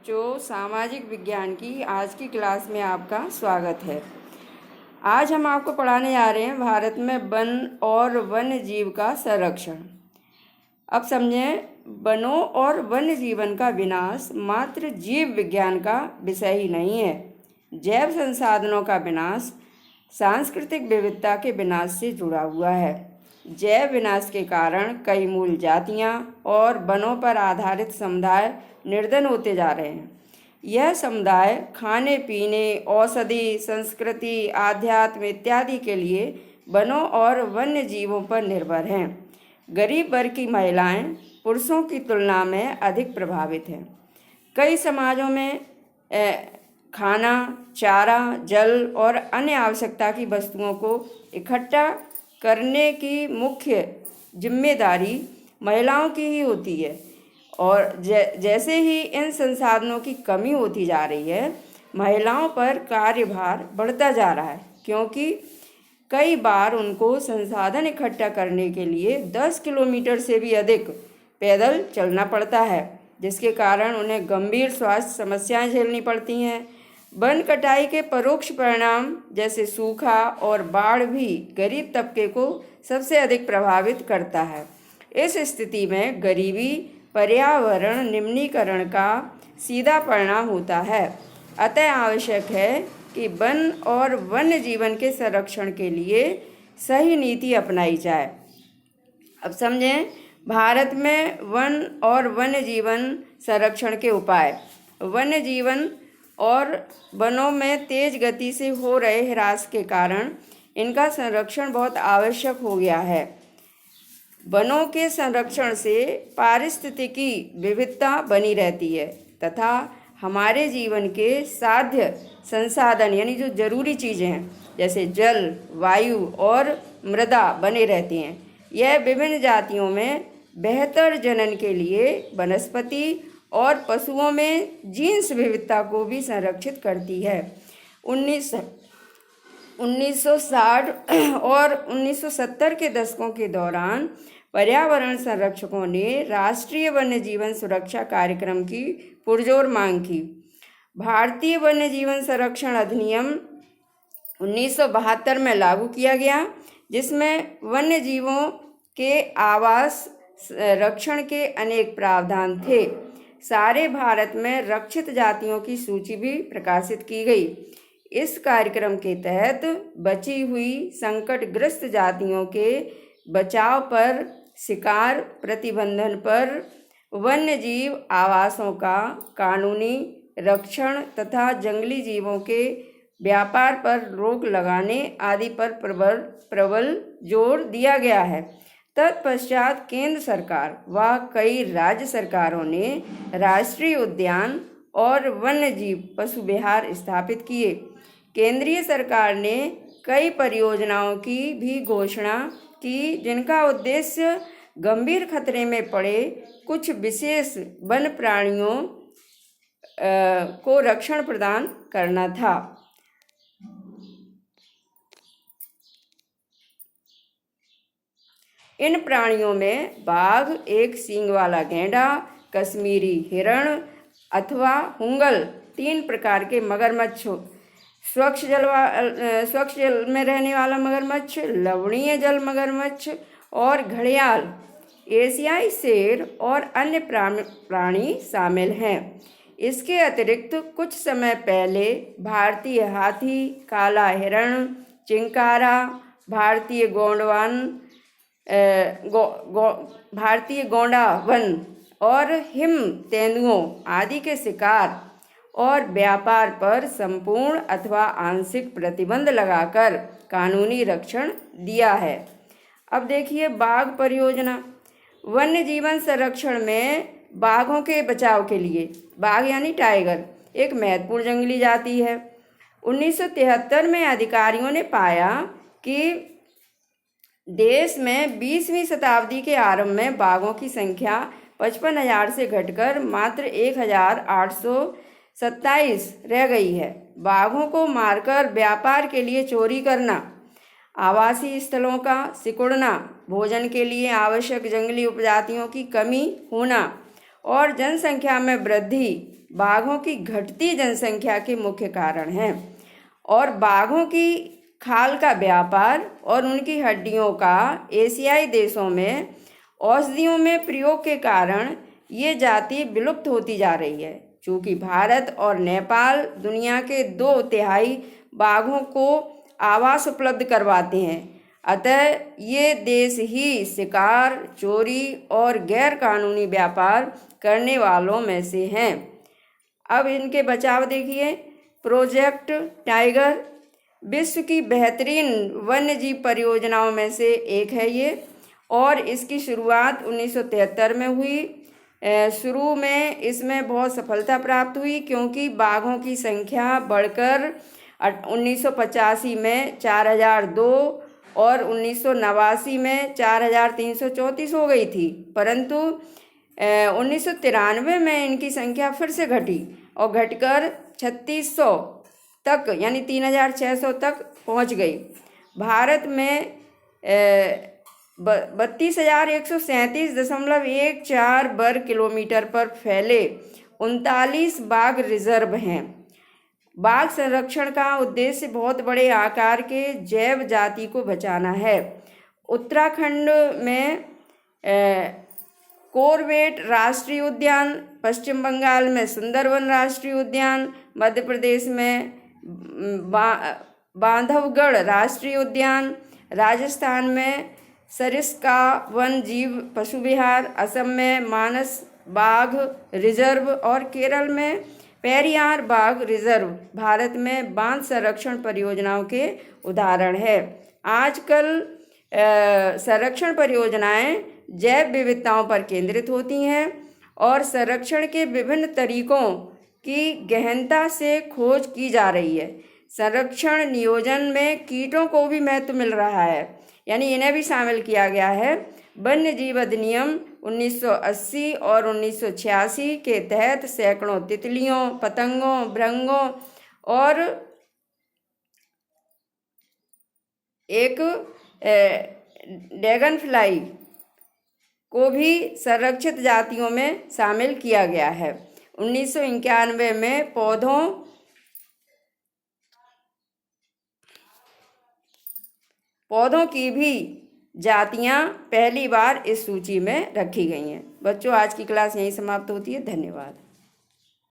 बच्चों, सामाजिक विज्ञान की आज की क्लास में आपका स्वागत है। आज हम आपको पढ़ाने जा रहे हैं भारत में वन और वन्य जीव का संरक्षण। अब समझें, वनों और वन्य जीवन का विनाश मात्र जीव विज्ञान का विषय ही नहीं है। जैव संसाधनों का विनाश सांस्कृतिक विविधता के विनाश से जुड़ा हुआ है। जैव विनाश के कारण कई मूल जातियां और वनों पर आधारित समुदाय निर्धन होते जा रहे हैं। यह समुदाय खाने पीने, औषधि, संस्कृति, आध्यात्म इत्यादि के लिए वनों और वन्य जीवों पर निर्भर हैं। गरीब वर्ग की महिलाएं पुरुषों की तुलना में अधिक प्रभावित हैं। कई समाजों में खाना, चारा, जल और अन्य आवश्यकता की वस्तुओं को इकट्ठा करने की मुख्य जिम्मेदारी महिलाओं की ही होती है। और जैसे ही इन संसाधनों की कमी होती जा रही है, महिलाओं पर कार्यभार बढ़ता जा रहा है, क्योंकि कई बार उनको संसाधन इकट्ठा करने के लिए 10 किलोमीटर से भी अधिक पैदल चलना पड़ता है, जिसके कारण उन्हें गंभीर स्वास्थ्य समस्याएं झेलनी पड़ती हैं। वन कटाई के परोक्ष परिणाम जैसे सूखा और बाढ़ भी गरीब तबके को सबसे अधिक प्रभावित करता है। इस स्थिति में गरीबी पर्यावरण निम्नीकरण का सीधा परिणाम होता है। अतः आवश्यक है कि वन और वन्य जीवन के संरक्षण के लिए सही नीति अपनाई जाए। अब समझें, भारत में वन और वन्य जीवन संरक्षण के उपाय। वन्य जीवन और वनों में तेज गति से हो रहे ह्रास के कारण इनका संरक्षण बहुत आवश्यक हो गया है। वनों के संरक्षण से पारिस्थितिकी विविधता बनी रहती है तथा हमारे जीवन के साध्य संसाधन यानी जो जरूरी चीज़ें हैं जैसे जल, वायु और मृदा बने रहती हैं। यह विभिन्न जातियों में बेहतर जनन के लिए वनस्पति और पशुओं में जीन्स विविधता को भी संरक्षित करती है। 1960 और 1970 के दशकों के दौरान पर्यावरण संरक्षकों ने राष्ट्रीय वन्य जीवन सुरक्षा कार्यक्रम की पुरजोर मांग की। भारतीय वन्य जीवन संरक्षण अधिनियम 1972 में लागू किया गया, जिसमें वन्य जीवों के आवास रक्षण के अनेक प्रावधान थे। सारे भारत में रक्षित जातियों की सूची भी प्रकाशित की गई। इस कार्यक्रम के तहत बची हुई संकटग्रस्त जातियों के बचाव पर, शिकार प्रतिबंधन पर, वन्य जीव आवासों का कानूनी रक्षण तथा जंगली जीवों के व्यापार पर रोक लगाने आदि पर प्रबल जोर दिया गया है। तत्पश्चात केंद्र सरकार व कई राज्य सरकारों ने राष्ट्रीय उद्यान और वन्य जीव पशु विहार स्थापित किए। केंद्रीय सरकार ने कई परियोजनाओं की भी घोषणा की, जिनका उद्देश्य गंभीर खतरे में पड़े कुछ विशेष वन प्राणियों को रक्षण प्रदान करना था। इन प्राणियों में बाघ, एक सींग वाला गैंडा, कश्मीरी हिरण अथवा हुंगल, 3 प्रकार के मगरमच्छ, स्वच्छ जल में रहने वाला मगरमच्छ, लवणीय जल मगरमच्छ और घड़ियाल, एशियाई शेर और अन्य प्राणी शामिल हैं। इसके अतिरिक्त कुछ समय पहले भारतीय हाथी, काला हिरण, चिंकारा, भारतीय गोंडावन और हिम तेंदुओं आदि के शिकार और व्यापार पर संपूर्ण अथवा आंशिक प्रतिबंध लगाकर कानूनी रक्षण दिया है। अब देखिए, बाघ परियोजना। वन्य जीवन संरक्षण में बाघों के बचाव के लिए, बाघ यानी टाइगर एक महत्वपूर्ण जंगली जाति है। 1973 में अधिकारियों ने पाया कि देश में 20वीं शताब्दी के आरंभ में बाघों की संख्या 55,000 से घटकर मात्र 1,827 रह गई है। बाघों को मारकर व्यापार के लिए चोरी करना, आवासीय स्थलों का सिकुड़ना, भोजन के लिए आवश्यक जंगली उपजातियों की कमी होना और जनसंख्या में वृद्धि बाघों की घटती जनसंख्या के मुख्य कारण हैं। और बाघों की खाल का व्यापार और उनकी हड्डियों का एशियाई देशों में औषधियों में प्रयोग के कारण ये जाति विलुप्त होती जा रही है। चूँकि भारत और नेपाल दुनिया के 2/3 बाघों को आवास उपलब्ध करवाते हैं, अतः ये देश ही शिकार, चोरी और गैर कानूनी व्यापार करने वालों में से हैं। अब इनके बचाव देखिए। प्रोजेक्ट टाइगर विश्व की बेहतरीन वन्य जीव परियोजनाओं में से एक है ये, और इसकी शुरुआत 1973 में हुई। शुरू में इसमें बहुत सफलता प्राप्त हुई क्योंकि बाघों की संख्या बढ़कर 1985 में 4002 और 1989 में 4334 हो गई थी, परंतु 1993 में इनकी संख्या फिर से घटी और घटकर 3600 तक यानी 3600 तक पहुंच गई। भारत में 32,137.14 वर्ग किलोमीटर पर फैले 39 बाघ रिजर्व हैं। बाघ संरक्षण का उद्देश्य बहुत बड़े आकार के जैव जाति को बचाना है। उत्तराखंड में कॉर्बेट राष्ट्रीय उद्यान, पश्चिम बंगाल में सुंदरवन राष्ट्रीय उद्यान, मध्य प्रदेश में बांधवगढ़ राष्ट्रीय उद्यान, राजस्थान में सरिस्का वन जीव पशु विहार, असम में मानस बाघ रिजर्व और केरल में पेरियार बाघ रिजर्व भारत में बांध संरक्षण परियोजनाओं के उदाहरण है। आजकल संरक्षण परियोजनाएं जैव विविधताओं पर केंद्रित होती हैं और संरक्षण के विभिन्न तरीकों की गहनता से खोज की जा रही है। संरक्षण नियोजन में कीटों को भी महत्व मिल रहा है, यानी इन्हें भी शामिल किया गया है। वन्य जीव अधिनियम 1980 और 1986 के तहत सैकड़ों तितलियों, पतंगों, भृंगों और एक ड्रैगन फ्लाई को भी संरक्षित जातियों में शामिल किया गया है। 1991 में पौधों की भी जातियां पहली बार इस सूची में रखी गई हैं। बच्चों, आज की क्लास यहीं समाप्त होती है। धन्यवाद।